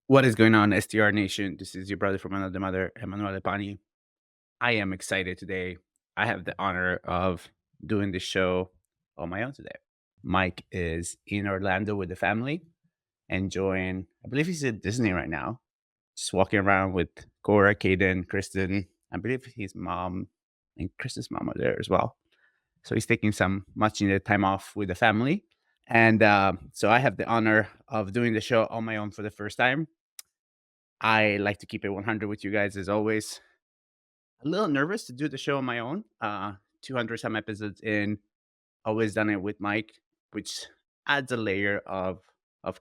What is going on, STR Nation? This is your brother from another mother, Emanuele. I am excited today. I have the honor of doing this show on my own today. Mike is in Orlando with the family, enjoying, I believe he's at Disney right now, just walking around with Cora, Kaden, Kristen. I believe his mom and Kristen's mom are there as well. So he's taking some much needed time off with the family. And so I have the honor of doing the show on my own for the first time. I like to keep it 100 with you guys as always. A little nervous to do the show on my own. 200 some episodes in, always done it with Mike, which adds a layer of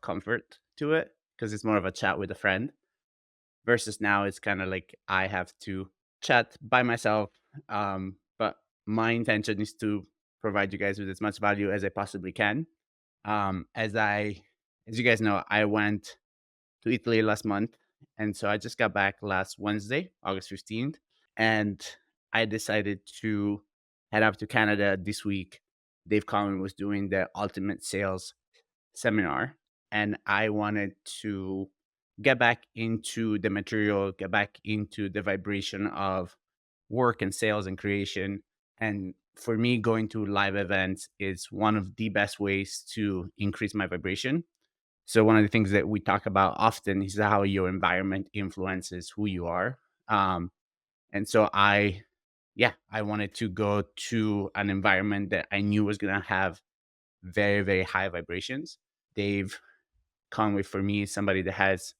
comfort to it because it's more of a chat with a friend. Versus now, it's kind of like I have to chat by myself. But my intention is to provide you guys with as much value as I possibly can. As you guys know, I went to Italy last month. And so I just got back last Wednesday, August 15th. And I decided to head up to Canada this week. Dave Conway was doing the Ultimate Sales seminar. And I wanted to get back into the material, get back into the vibration of work and sales and creation. And for me, going to live events is one of the best ways to increase my vibration. So one of the things that we talk about often is how your environment influences who you are. And so I wanted to go to an environment that I knew was going to have very, very high vibrations. Dave Conway for me is somebody that has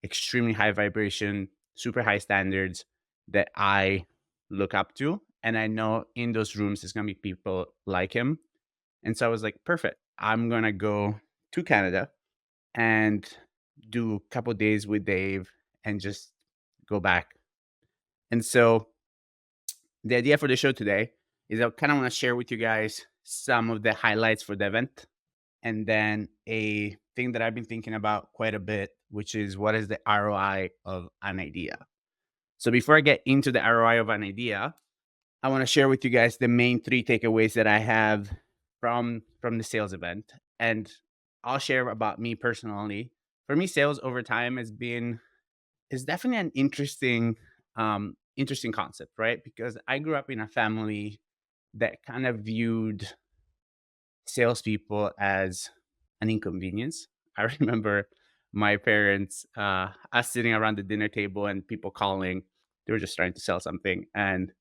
extremely high vibration, super high standards that I look up to. And I know in those rooms, there's going to be people like him. And so I was like, perfect. I'm going to go to Canada and do a couple days with Dave and just go back. And so the idea for the show today is I kind of want to share with you guys some of the highlights for the event and then a thing that I've been thinking about quite a bit, which is what is the ROI of an idea. So before I get into the ROI of an idea, I want to share with you guys the main three takeaways that I have from the sales event. And I'll share about me personally. For me, sales over time is definitely an interesting concept, right? Because I grew up in a family that kind of viewed salespeople as an inconvenience. I remember my parents, us sitting around the dinner table and people calling, they were just trying to sell something. And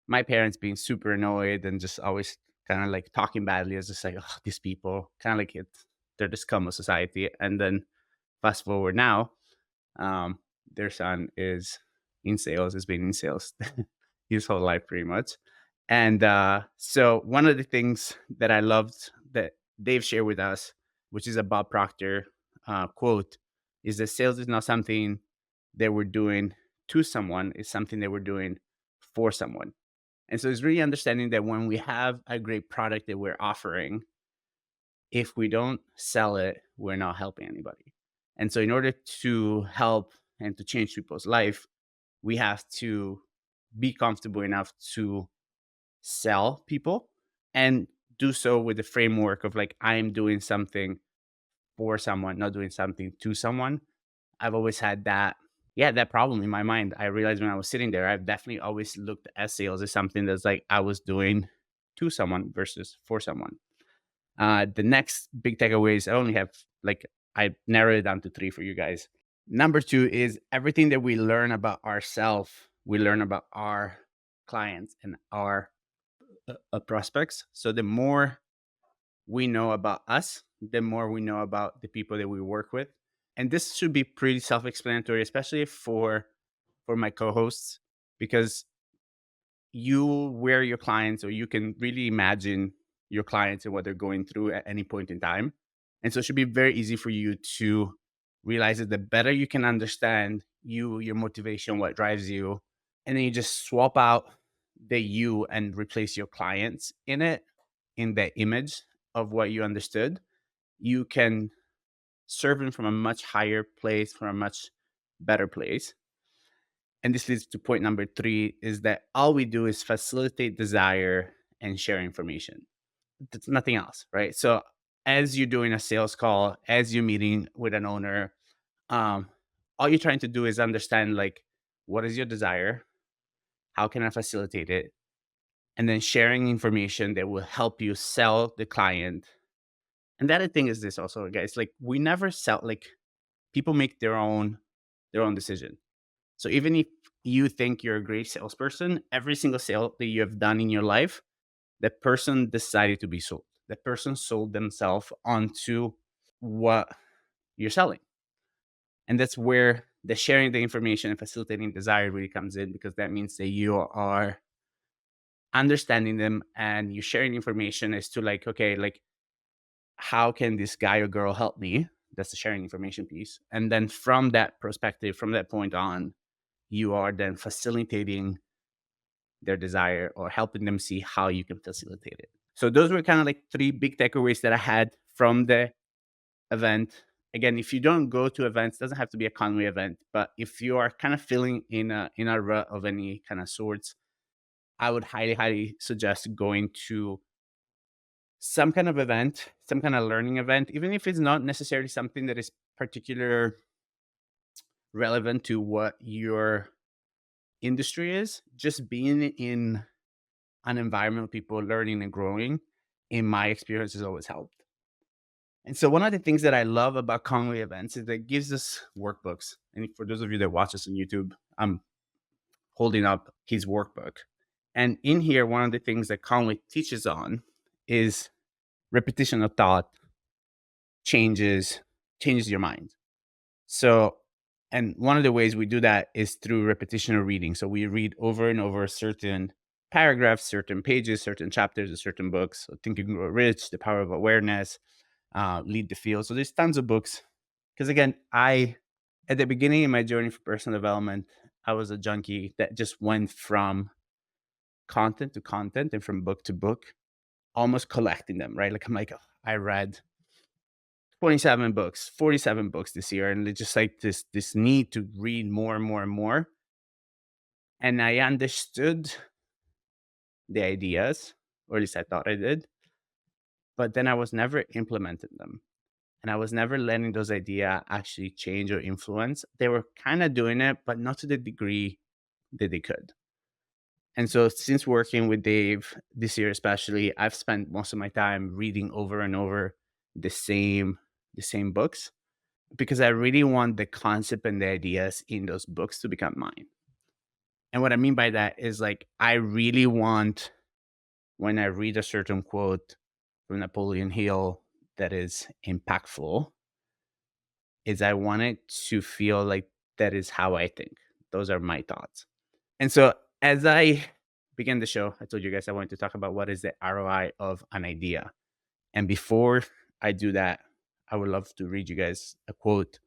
my parents being super annoyed and just always kind of like talking badly. It's just like, oh, these people, kind of like they're the scum of society. And then fast forward now, their son is in sales, has been in sales his whole life pretty much. And so one of the things that I loved that Dave shared with us, which is a Bob Proctor quote, is that sales is not something that we're doing to someone, it's something that we're doing for someone. And so it's really understanding that when we have a great product that we're offering, if we don't sell it, we're not helping anybody. And so in order to help and to change people's life, we have to be comfortable enough to sell people and do so with the framework of like, I am doing something for someone, not doing something to someone. I've always had that problem in my mind. I realized when I was sitting there, I've definitely always looked at sales as something that's like I was doing to someone versus for someone. The next big takeaways, I only have like, I narrowed it down to three for you guys. Number two is everything that we learn about ourselves, we learn about our clients and our prospects. So the more we know about us, the more we know about the people that we work with. And this should be pretty self-explanatory, especially for my co-hosts, because you wear your clients or you can really imagine your clients and what they're going through at any point in time. And so it should be very easy for you to realize that the better you can understand you, your motivation, what drives you, and then you just swap out the you and replace your clients in it, in the image of what you understood, you can serve them from a much higher place, from a much better place. And this leads to point number three is that all we do is facilitate desire and share information. That's nothing else, right? So as you're doing a sales call, as you're meeting with an owner, um, all you're trying to do is understand like what is your desire, how can I facilitate it, and then sharing information that will help you sell the client. And the other thing is this also, guys, like we never sell, like people make their own decision. So even if you think you're a great salesperson, every single sale that you have done in your life, that person decided to be sold. That person sold themselves onto what you're selling. And that's where the sharing the information and facilitating desire really comes in, because that means that you are understanding them and you're sharing information as to like, okay, like how can this guy or girl help me? That's the sharing information piece. And then from that perspective, from that point on, you are then facilitating their desire or helping them see how you can facilitate it. So those were kind of like three big takeaways that I had from the event. Again, if you don't go to events, it doesn't have to be a Conway event, but if you are kind of feeling in a rut of any kind of sorts, I would highly, highly suggest going to some kind of event, some kind of learning event, even if it's not necessarily something that is particular relevant to what your industry is. Just being in an environment of people learning and growing, in my experience, has always helped. And so one of the things that I love about Conway events is that it gives us workbooks. And for those of you that watch us on YouTube, I'm holding up his workbook. And in here, one of the things that Conway teaches on is repetition of thought changes your mind. So, and one of the ways we do that is through repetition of reading. So we read over and over certain paragraphs, certain pages, certain chapters of certain books. So Think and Grow Rich, The Power of Awareness, Lead the Field. So there's tons of books. Because again, at the beginning of my journey for personal development, I was a junkie that just went from content to content and from book to book, almost collecting them, right? Like I'm like, oh, I read 27 books, 47 books this year, and it's just like this need to read more and more and more. And I understood the ideas, or at least I thought I did, but then I was never implementing them. And I was never letting those ideas actually change or influence. They were kind of doing it, but not to the degree that they could. And so since working with Dave this year especially, I've spent most of my time reading over and over the same the same books, because I really want the concept and the ideas in those books to become mine. And what I mean by that is like I really want, when I read a certain quote from Napoleon Hill that is impactful, is I want it to feel like that is how I think. Those are my thoughts. And so as I began the show, I told you guys I wanted to talk about what is the ROI of an idea. And before I do that, I would love to read you guys a quote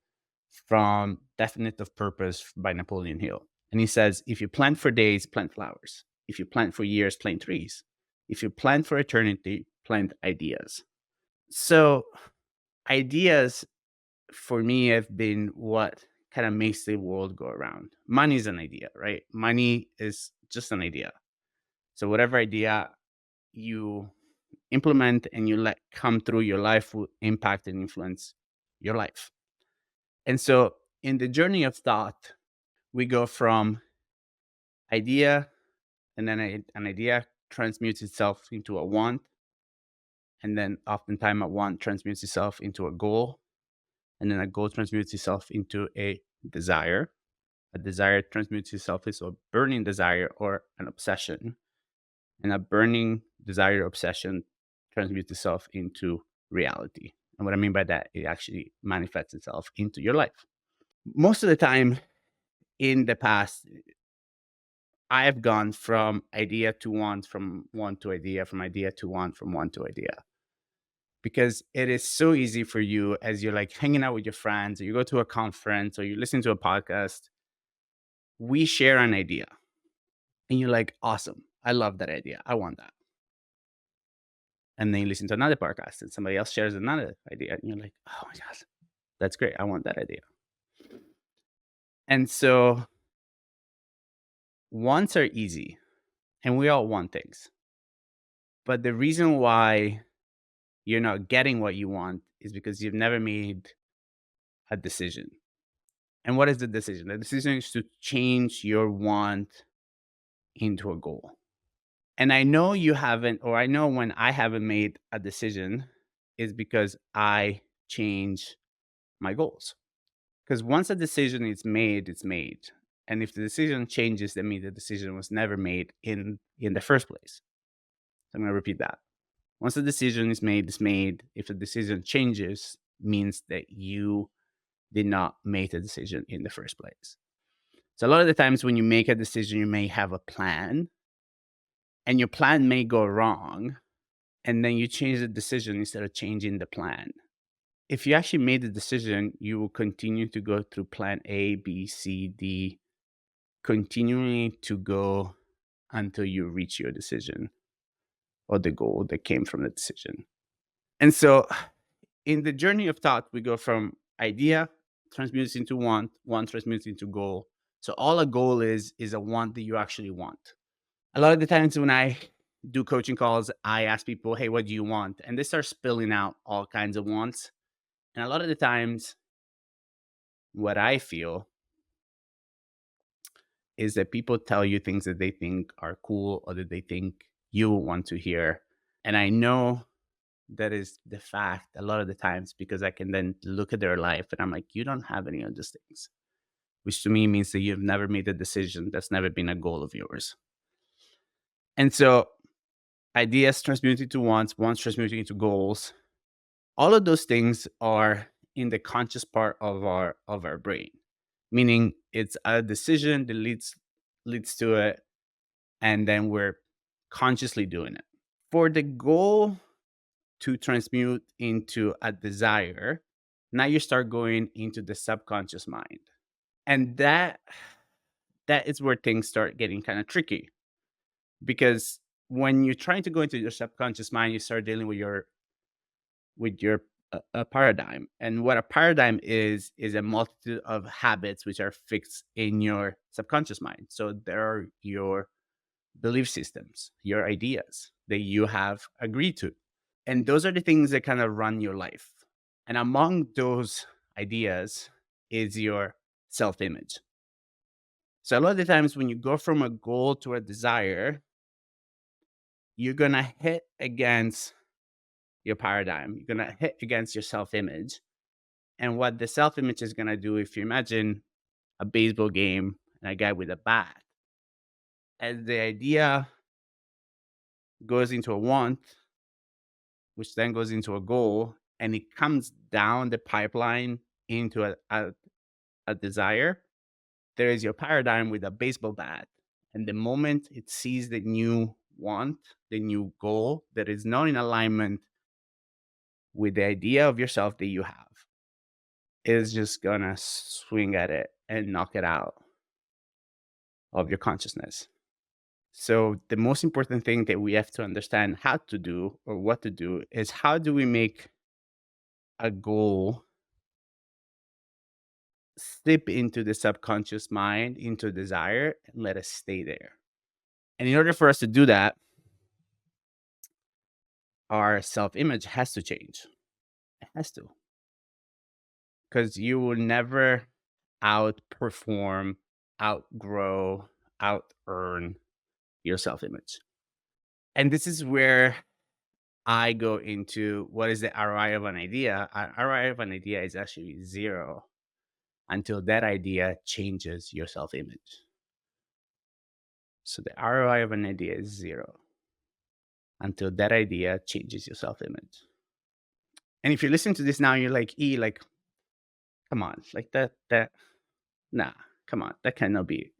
from Definite of Purpose by Napoleon Hill. And he says, if you plant for days, plant flowers. If you plant for years, plant trees. If you plant for eternity, plant ideas. So ideas for me have been what kind of makes the world go around. Money is an idea, right? Money is just an idea. So whatever idea you implement and you let come through your life will impact and influence your life. And so in the journey of thought, we go from idea, and then an idea transmutes itself into a want, and then oftentimes a want transmutes itself into a goal, and then a goal transmutes itself into a desire. A desire transmutes itself into a burning desire or an obsession, and a burning desire or obsession transmutes itself into reality. And what I mean by that, it actually manifests itself into your life. Most of the time in the past, I have gone from idea to want, from want to idea, from idea to want, from want to idea. Because it is so easy for you as you're like hanging out with your friends, or you go to a conference, or you listen to a podcast. We share an idea, and you're like, awesome. I love that idea. I want that. And then you listen to another podcast, and somebody else shares another idea, and you're like, oh my God, that's great. I want that idea. And so wants are easy, and we all want things. But the reason why you're not getting what you want is because you've never made a decision. And what is the decision? The decision is to change your want into a goal. And I know you haven't, or I know when I haven't made a decision is because I change my goals. Because once a decision is made, it's made. And if the decision changes, that means the decision was never made in the first place. So I'm going to repeat that. Once the decision is made, it's made. If the decision changes, means that you did not make the decision in the first place. So a lot of the times when you make a decision, you may have a plan, and your plan may go wrong, and then you change the decision instead of changing the plan. If you actually made the decision, you will continue to go through plan A, B, C, D, continuing to go until you reach your decision or the goal that came from the decision. And so in the journey of thought, we go from idea transmutes into want transmutes into goal. So all a goal is a want that you actually want. A lot of the times when I do coaching calls, I ask people, hey, what do you want? And they start spilling out all kinds of wants. And a lot of the times, what I feel is that people tell you things that they think are cool or that they think you want to hear. And I know that is the fact a lot of the times because I can then look at their life and I'm like, you don't have any of those things, which to me means that you've never made a decision. That's never been a goal of yours. And so ideas transmuting to wants transmuting into goals. All of those things are in the conscious part of our brain, meaning it's a decision that leads to it, and then we're consciously doing it. For the goal to transmute into a desire, now you start going into the subconscious mind. And that is where things start getting kind of tricky because when you're trying to go into your subconscious mind, you start dealing with your paradigm. And what a paradigm is a multitude of habits which are fixed in your subconscious mind. So there are your belief systems, your ideas that you have agreed to. And those are the things that kind of run your life. And among those ideas is your self image. So a lot of the times when you go from a goal to a desire, you're going to hit against your paradigm. You're going to hit against your self image. And what the self image is going to do, if you imagine a baseball game and a guy with a bat, as the idea goes into a want, which then goes into a goal, and it comes down the pipeline into a desire, there is your paradigm with a baseball bat. And the moment it sees the new want, the new goal that is not in alignment with the idea of yourself that you have, is just gonna swing at it and knock it out of your consciousness. So the most important thing that we have to understand how to do or what to do is how do we make a goal slip into the subconscious mind, into desire, and let us stay there. And in order for us to do that, our self-image has to change. It has to. Because you will never outperform, outgrow, out earn your self-image. And this is where I go into what is the ROI of an idea. ROI of an idea is actually zero until that idea changes your self-image. So the ROI of an idea is zero until that idea changes your self-image. And if you listen to this now, you're like, like, come on, like nah, come on, that cannot be.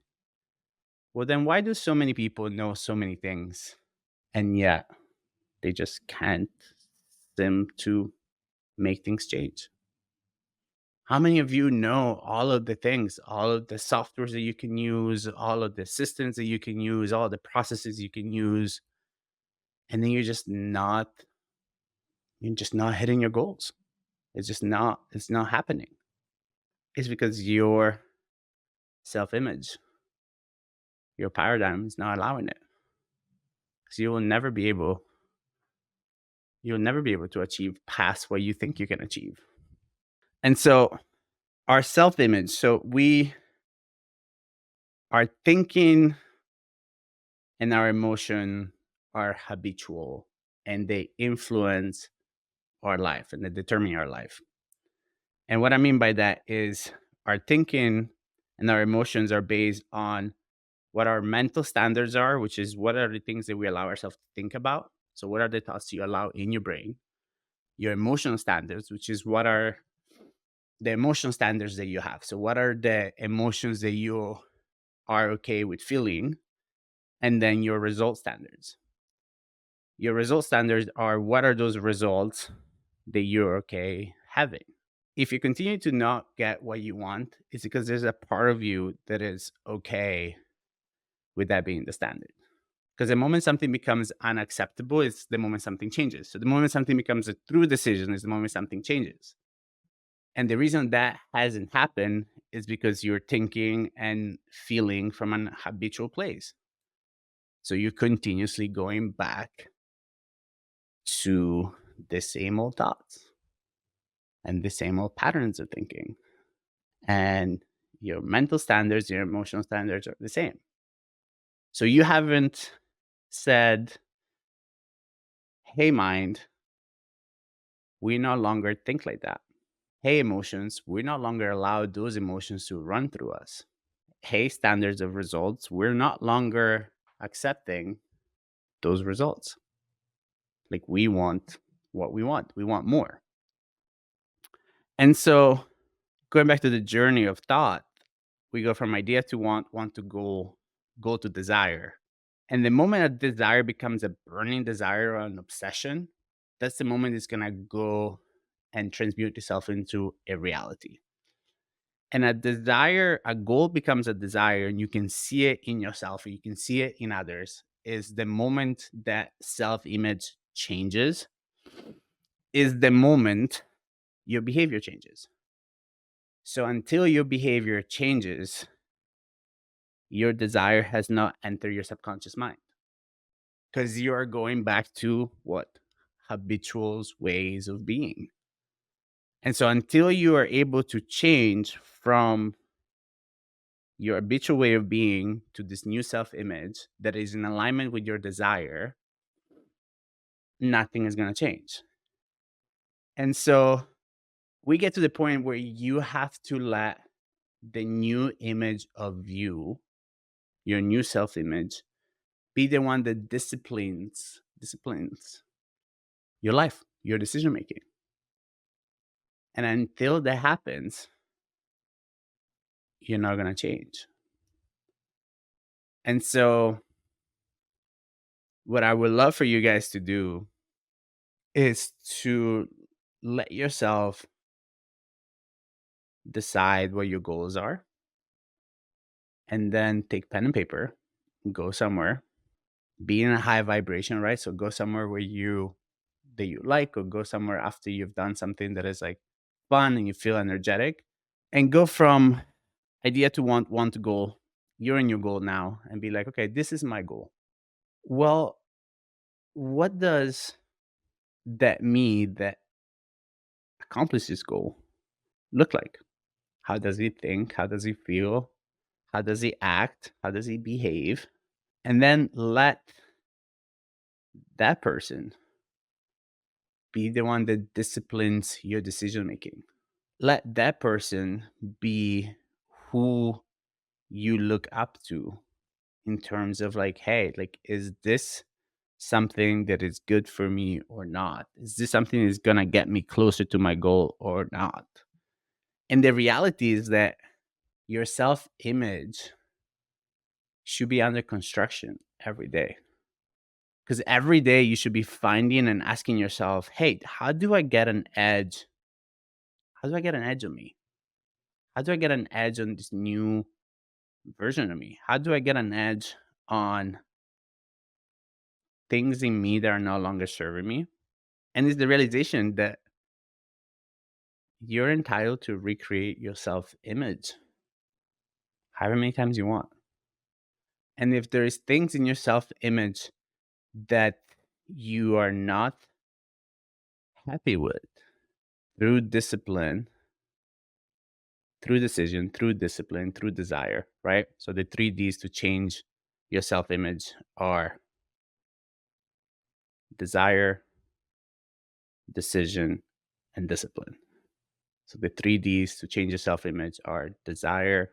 Well, then why do so many people know so many things and yet they just can't seem to make things change? How many of you know all of the things, all of the softwares that you can use, all of the systems that you can use, all the processes you can use, and then you're just not hitting your goals? It's not happening. It's because your self-image, your paradigm is not allowing it. Because you'll never be able to achieve past what you think you can achieve. And so Our self-image. So we our thinking and our emotion are habitual, and they influence our life and they determine our life. And what I mean by that is our thinking and our emotions are based on what our mental standards are, which is what are the things that we allow ourselves to think about. So, what are the thoughts you allow in your brain? Your emotional standards, which is what are the emotional standards that you have. So, what are the emotions that you are okay with feeling? And then your result standards. Your result standards are what are those results that you're okay having. If you continue to not get what you want, it's because there's a part of you that is okay with that being the standard. Because the moment something becomes unacceptable is the moment something changes. So the moment something becomes a true decision is the moment something changes. And the reason that hasn't happened is because you're thinking and feeling from an habitual place. So you're continuously going back to the same old thoughts and the same old patterns of thinking. And your mental standards, your emotional standards are the same. So you haven't said, hey, mind, we no longer think like that. Hey, emotions, we no longer allow those emotions to run through us. Hey, standards of results, we're not longer accepting those results. Like we want what we want more. And so going back to the journey of thought, we go from idea to want to go to desire. And the moment a desire becomes a burning desire or an obsession, that's the moment it's gonna go and transmute itself into a reality. And a goal becomes a desire, and you can see it in yourself, and you can see it in others, is the moment that self-image changes, is the moment your behavior changes. So until your behavior changes, your desire has not entered your subconscious mind because you are going back to what? Habitual ways of being. And so until you are able to change from your habitual way of being to this new self image that is in alignment with your desire, nothing is going to change. And so we get to the point where you have to let the new image of you, your new self image, be the one that disciplines your life, your decision making. And until that happens, you're not going to change. And so, what I would love for you guys to do is to let yourself decide what your goals are and then take pen and paper, go somewhere, be in a high vibration, right? So, go somewhere where that you like, or go somewhere after you've done something that is like fun and you feel energetic, and go from idea to want to goal. You're in your goal now and be like, okay, this is my goal. Well, what does that me that accomplishes this goal look like? How does he think? How does he feel? How does he act? How does he behave? And then let that person be the one that disciplines your decision making. Let that person be who you look up to in terms of like, hey, like, is this something that is good for me or not? Is this something that's gonna get me closer to my goal or not? And the reality is that your self image should be under construction every day. Because every day you should be finding and asking yourself, hey, how do I get an edge? How do I get an edge on me? How do I get an edge on this new version of me? How do I get an edge on things in me that are no longer serving me? And it's the realization that you're entitled to recreate your self image however many times you want. And if there is things in your self image that you are not happy with, through discipline, through decision, through discipline, through desire, right? So the 3 Ds to change your self image are desire, decision, and discipline. So the 3 Ds to change your self image are desire,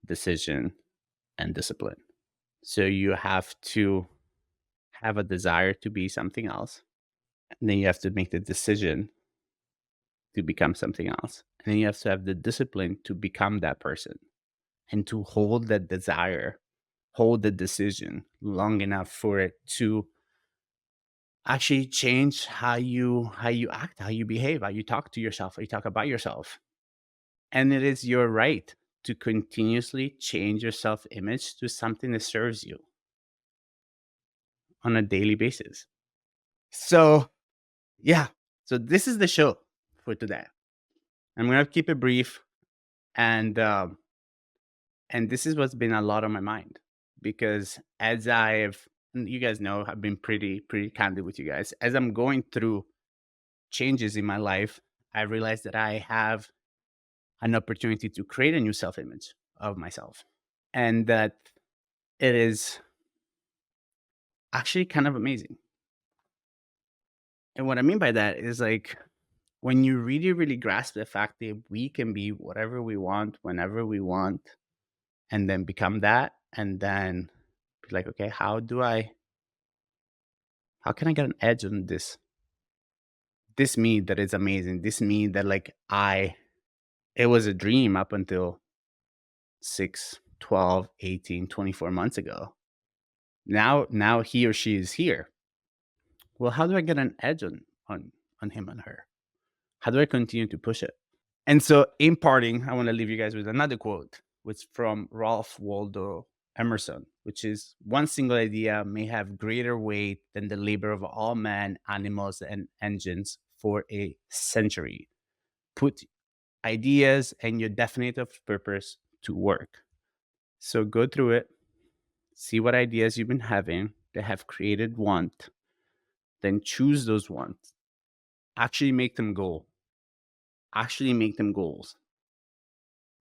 decision, and discipline. So you have to have a desire to be something else. And then you have to make the decision to become something else. And then you have to have the discipline to become that person and to hold that desire, hold the decision long enough for it to actually change how you act, how you behave, how you talk to yourself, how you talk about yourself. And it is your right to continuously change your self-image to something that serves you on a daily basis. So, yeah. So this is the show for today. I'm gonna keep it brief, and this is what's been a lot on my mind because as you guys know, I've been pretty candid with you guys. As I'm going through changes in my life, I realized that I have an opportunity to create a new self-image of myself, and that it is actually kind of amazing. And what I mean by that is like when you really grasp the fact that we can be whatever we want whenever we want and then become that and then be like, okay, how can I get an edge on this me that is amazing, this me that like I it was a dream up until 6, 12, 18, 24 months ago. Now he or she is here. Well, how do I get an edge on him and her? How do I continue to push it? And so, in parting, I want to leave you guys with another quote, which from Ralph Waldo Emerson, which is one single idea may have greater weight than the labor of all men, animals, and engines for a century. Put ideas and your definitive purpose to work. So go through it, see what ideas you've been having that have created want, then choose those wants. Actually make them goal. Actually make them goals.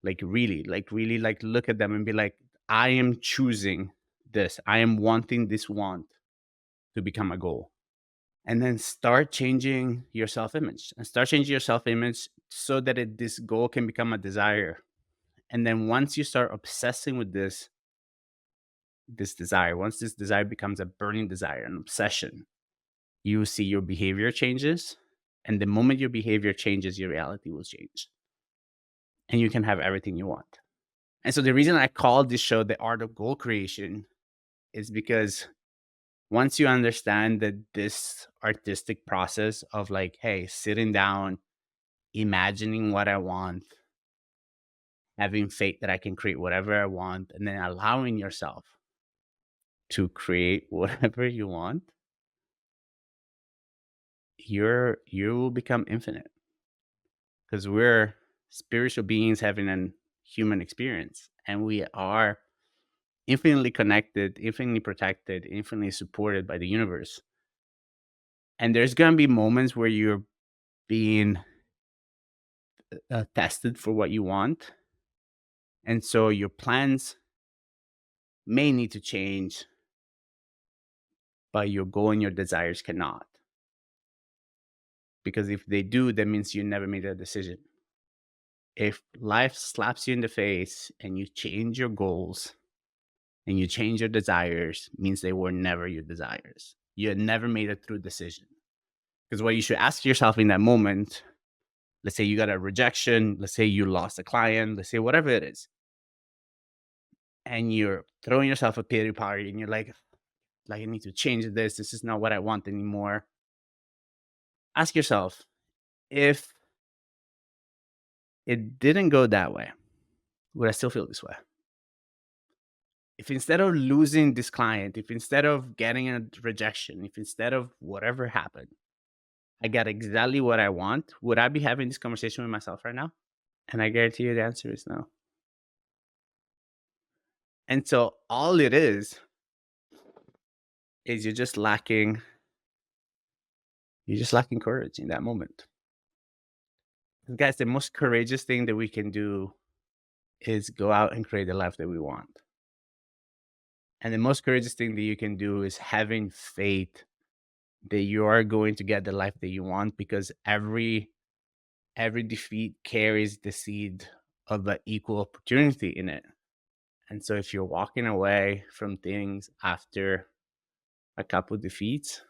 Like really, like look at them and be like, I am choosing this. I am wanting this want to become a goal. And then start changing your self-image and start changing your self-image so that this goal can become a desire. And then once you start obsessing with this desire, once this desire becomes a burning desire, an obsession, you see your behavior changes. And the moment your behavior changes, your reality will change. And you can have everything you want. And so the reason I call this show The Art of Goal Creation is because once you understand that this artistic process of like, hey, sitting down, imagining what I want, having faith that I can create whatever I want, and then allowing yourself to create whatever you want, you will become infinite because we're spiritual beings having a human experience, and we are infinitely connected, infinitely protected, infinitely supported by the universe. And there's going to be moments where you're being tested for what you want. And so your plans may need to change, but your goal and your desires cannot. Because if they do, that means you never made a decision. If life slaps you in the face and you change your goals and you change your desires, means they were never your desires. You had never made a true decision. Because what you should ask yourself in that moment, let's say you got a rejection, let's say you lost a client, let's say whatever it is, and you're throwing yourself a pity party and you're like I need to change this. This is not what I want anymore. Ask yourself, if it didn't go that way, would I still feel this way? If instead of losing this client, if instead of getting a rejection, if instead of whatever happened, I got exactly what I want, would I be having this conversation with myself right now? And I guarantee you the answer is no. And so all it is you're just lacking courage in that moment. Guys, the most courageous thing that we can do is go out and create the life that we want. And the most courageous thing that you can do is having faith that you are going to get the life that you want, because every defeat carries the seed of an equal opportunity in it. And so if you're walking away from things after a couple defeats,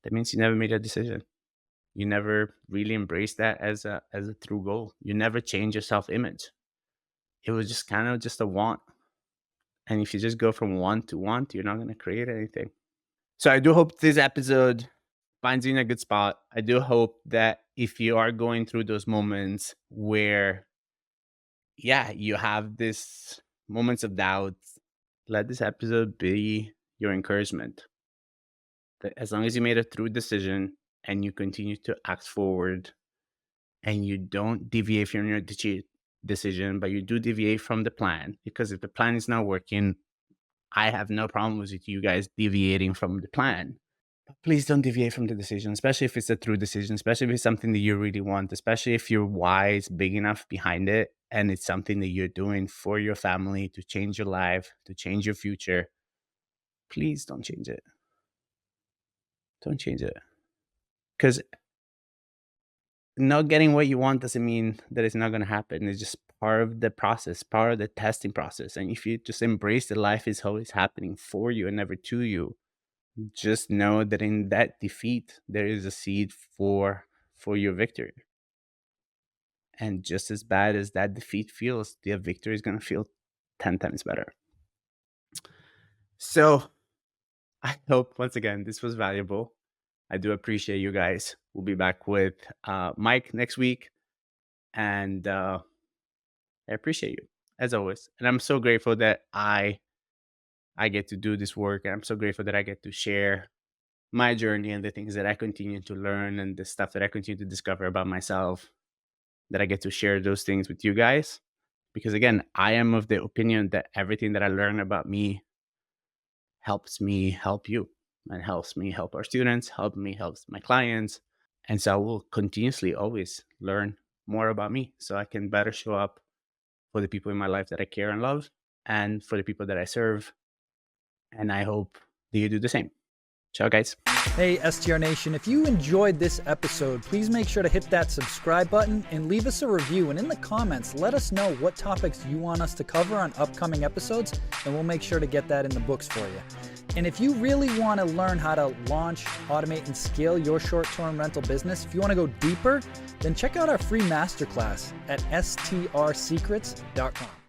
that means you never made a decision. You never really embraced that as a true goal. You never changed your self-image. It was just kind of just a want. And if you just go from want to want, you're not going to create anything. So I do hope this episode finds you in a good spot. I do hope that if you are going through those moments where, yeah, you have this moments of doubt, let this episode be your encouragement. That as long as you made a true decision and you continue to act forward and you don't deviate from your decision, but you do deviate from the plan, because if the plan is not working, I have no problem with you guys deviating from the plan. But please don't deviate from the decision, especially if it's a true decision, especially if it's something that you really want, especially if your why is big enough behind it and it's something that you're doing for your family to change your life, to change your future. Please don't change it. Don't change it. Because not getting what you want doesn't mean that it's not going to happen. It's just part of the process, part of the testing process. And if you just embrace that life is always happening for you and never to you, just know that in that defeat, there is a seed for your victory. And just as bad as that defeat feels, the victory is going to feel 10 times better. So I hope, once again, this was valuable. I do appreciate you guys. We'll be back with Mike next week. And I appreciate you, as always. And I'm so grateful that I get to do this work. And I'm so grateful that I get to share my journey and the things that I continue to learn and the stuff that I continue to discover about myself, that I get to share those things with you guys. Because again, I am of the opinion that everything that I learn about me helps me help you, and helps me help our students, helps my clients. And so I will continuously always learn more about me so I can better show up for the people in my life that I care and love, and for the people that I serve. And I hope that you do the same. Ciao, guys. Hey, STR Nation, if you enjoyed this episode, please make sure to hit that subscribe button and leave us a review. And in the comments, let us know what topics you want us to cover on upcoming episodes, and we'll make sure to get that in the books for you. And if you really want to learn how to launch, automate, and scale your short-term rental business, if you want to go deeper, then check out our free masterclass at strsecrets.com.